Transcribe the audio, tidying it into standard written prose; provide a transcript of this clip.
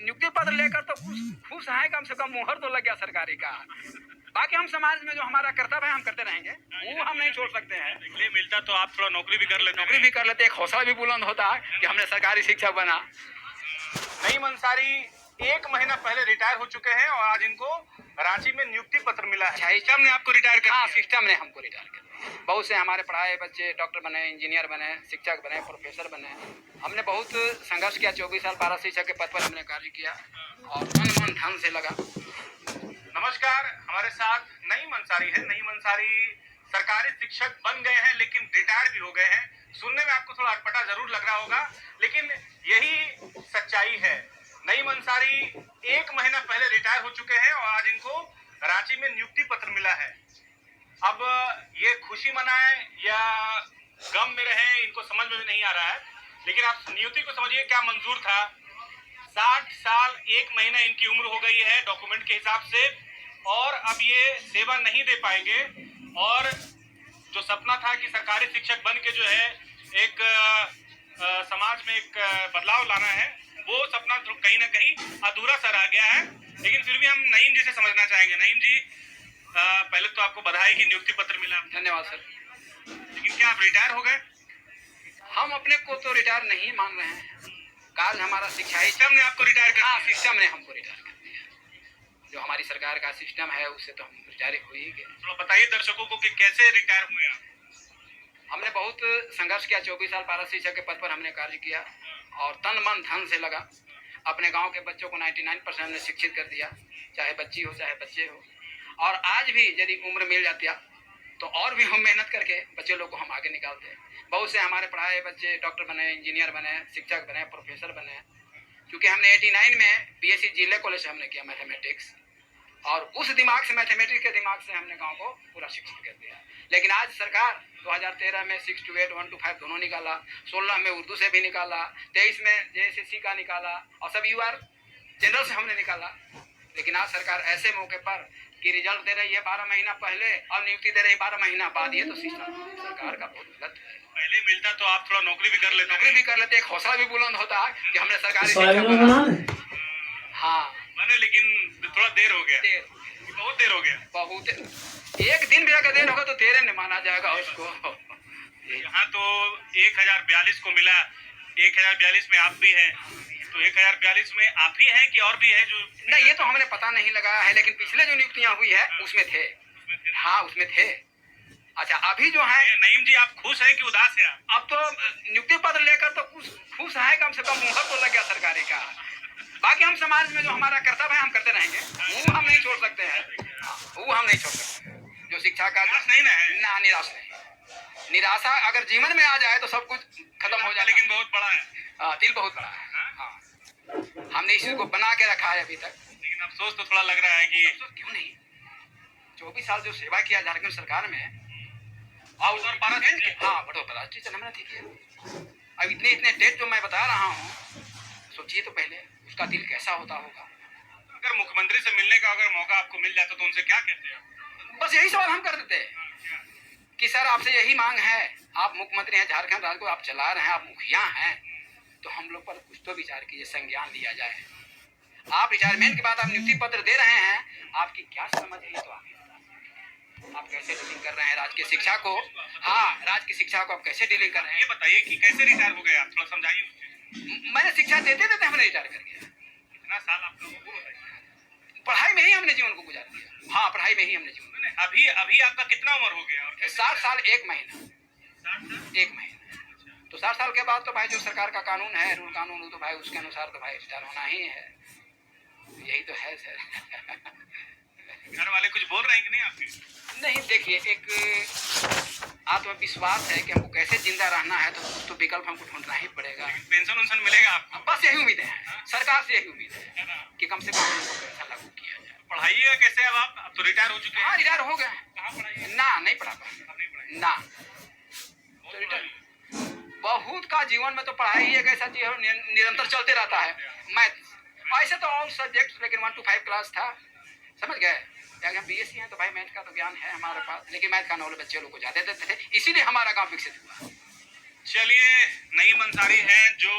नियुक्ति पत्र लेकर तो खुश है, कम से कम मुहर तो लग गया सरकारी का। बाकी हम समाज में जो हमारा कर्तव्य है हम करते रहेंगे, वो हम नहीं छोड़ सकते हैं। इसलिए मिलता तो आप थोड़ा नौकरी भी कर लेते, एक हौसला भी बुलंद होता है कि हमने सरकारी शिक्षक बना। नईम अंसारी 1 महीना पहले रिटायर हो चुके हैं और आज इनको रांची में नियुक्ति पत्र मिला है। सिस्टम ने आपको रिटायर कर दिया? सिस्टम ने हमको रिटायर कर दिया। बहुत से हमारे पढ़ाए बच्चे डॉक्टर बने, इंजीनियर बने, शिक्षक बने, प्रोफेसर बने। हमने बहुत संघर्ष किया, 24 साल पारा शिक्षक के पद पर हमने कार्य किया और तन मन धन से लगा। नमस्कार, हमारे साथ नईम अंसारी है। नईम अंसारी सरकारी शिक्षक बन गए हैं लेकिन रिटायर भी हो गए हैं। सुनने में आपको थोड़ा अटपटा जरूर लग रहा होगा, लेकिन यही सच्चाई है। नईम अंसारी 1 महीना पहले रिटायर हो चुके हैं और आज इनको रांची में नियुक्ति पत्र मिला है। अब ये खुशी मनाएं या गम में रहें, इनको समझ में भी नहीं आ रहा है। लेकिन आप नियुक्ति को समझिए, क्या मंजूर था। 60 साल 1 महीना इनकी उम्र हो गई है डॉक्यूमेंट के हिसाब से, और अब ये सेवा नहीं दे पाएंगे। और जो सपना था कि सरकारी शिक्षक बन के जो है एक समाज में एक बदलाव लाना है, वो सपना तो कहीं ना कहीं अधूरा सा रह गया है। लेकिन फिर भी हम नईम जी से समझना चाहेंगे। नईम जी, पहले तो आपको बधाई कि नियुक्ति पत्र मिला। धन्यवाद सर। लेकिन क्या आप रिटायर हो गए? हम अपने को तो रिटायर नहीं मान रहे हैं। काल हमारा सिस्टम ने आपको रिटायर कर दिया? सिस्टम ने हमको रिटायर कर दिया। जो हमारी सरकार का सिस्टम है उससे तो हम रिटायर हो ही गए। तो बताइए दर्शकों को कि कैसे रिटायर हुए आप? हमने बहुत संघर्ष किया, 24 साल पारा शिक्षक के पद पर हमने कार्य किया और तन मन धन से लगा। अपने गांव के बच्चों को 99% हमने शिक्षित कर दिया, चाहे बच्ची हो चाहे बच्चे हो। और आज भी यदि उम्र मिल जाती है तो और भी हम मेहनत करके बच्चे लोग को हम आगे निकालते हैं। बहुत से हमारे पढ़ाए बच्चे डॉक्टर बने, इंजीनियर बने, शिक्षक बने, प्रोफेसर बने। क्योंकि हमने 89 में बीएससी जिले कॉलेज से हमने किया मैथमेटिक्स, और उस दिमाग से, मैथमेटिक्स के दिमाग से हमने गांव को पूरा शिक्षित कर दिया। लेकिन आज सरकार 2013 में 6 to 8, 1 to 5 दोनों निकाला, 16 में उर्दू से भी निकाला, 23 में जेएसएससी का निकाला और सब यूआर जनरल से हमने निकाला। लेकिन आज सरकार ऐसे मौके पर कि रिजल्ट दे रही है 12 महीना पहले और नियुक्ति दे रही है 12 महीना बाद, ये तो सिस्टम सरकार का बहुत गलत है। पहले मिलता तो आप थोड़ा नौकरी भी कर लेते, एक हौसला भी बुलंद होता है कि हमने सरकारी शिक्षक बना। हाँ बने, लेकिन थोड़ा देर हो गया। बहुत देर हो गया। बहुत, एक दिन भी अगर देर होगा तो देर नहीं माना जाएगा उसको। यहाँ तो 1042 को मिला, 1042 में आप भी हैं, तो 1042 में आप ही हैं कि और भी है जो? नहीं, ये तो हमने पता नहीं लगाया है, लेकिन पिछले जो नियुक्तियां हुई है उसमें थे। हाँ उसमें थे। अच्छा, अभी जो है नईम जी, आप खुश हैं कि उदास हैं? अब तो नियुक्ति पत्र लेकर तो खुश है, कम से कम मुहर तो लग गया सरकारी का। बाकी हम समाज में जो हमारा कर्तव्य है हम करते रहेंगे, वो हम नहीं छोड़ सकते हैं। वो हम नहीं छोड़ सकते। जो शिक्षा का निराश नहीं ना, निराश नहीं। निराशा अगर जीवन में आ जाए तो सब कुछ खत्म हो जाए। लेकिन बहुत बड़ा है, दिल बहुत बड़ा है। हाँ, हमने इसी को बना के रखा है अभी तक। लेकिन अफसोस तो थोड़ा लग रहा है कि क्यों नहीं, 24 साल जो सेवा किया झारखंड सरकार में, और उधर 12 दिन हाँ बड़ा टीचर हमने ठीक किया। अब इतने डेट जो मैं बता रहा हूँ, सोचिए तो पहले उसका दिल कैसा होता होगा। अगर मुख्यमंत्री से मिलने का अगर मौका आपको मिल जाता तो उनसे क्या कहते हैं? बस यही सवाल हम कर देते कि सर आपसे यही मांग है, आप मुख्यमंत्री हैं, झारखंड राज्य को आप चला रहे हैं, आप मुखिया हैं, तो हम लोग पर कुछ तो विचार कीजिए, संज्ञान लिया जाए। आप रिटायरमेंट के बाद आप नियुक्ति पत्र दे रहे हैं, आपकी क्या समझ है ये तो आप कैसे डीलिंग कर रहे हैं राज्य की शिक्षा को। हाँ, राज्य की शिक्षा को आप कैसे डीलिंग कर रहे हैं, ये बताइए कि कैसे रिटायर हो गए आप, थोड़ा समझाइए। मैंने शिक्षा देते देते हमने रिटायर कर दिया। कितना साल आपका वो बताइए। पढ़ाई में ही हमने जीवन को गुजार दिया। हाँ, पढ़ाई में ही हमने जीवन। अभी आपका कितना उम्र हो गया? 60 साल 1 महीना। 1 महीना तो 60 साल के बाद तो भाई जो सरकार का कानून है, रूल कानून, तो भाई उसके अनुसार तो भाई रिटायर होना ही है। यही तो है सर। घर वाले कुछ बोल रहे हैं कि नहीं आपके? नहीं, देखिए एक आत्मविश्वास है कि हमको कैसे जिंदा रहना है, तो विकल्प हमको ढूंढना ही पड़ेगा। पेंशन उन्शन मिलेगा आपको? बस यही उम्मीद है, सरकार से यही उम्मीद है कि कम से कम हमको पैसा लागू किया जाए। पढ़ाइएगा कैसे अब तो रिटायर हो चुके हैं? हाँ, रिटायर हो गए। कहाँ पढ़ाइए? ना, नहीं पढ़ा पाए ना। तो रिटायर बहुत का जीवन में तो पढ़ाई ही एक ऐसा चीज है निरंतर चलते रहता है। मैथ ऐसे तो ऑल सब्जेक्ट, लेकिन 1 to 5 क्लास था, समझ गए। अगर हम बीएससी हैं तो भाई मैथ का तो ज्ञान है हमारे पास, लेकिन मैथ का नॉलेज बच्चे लोग को ज्यादा देते थे, इसीलिए हमारा गांव विकसित हुआ। चलिए, नईम अंसारी हैं जो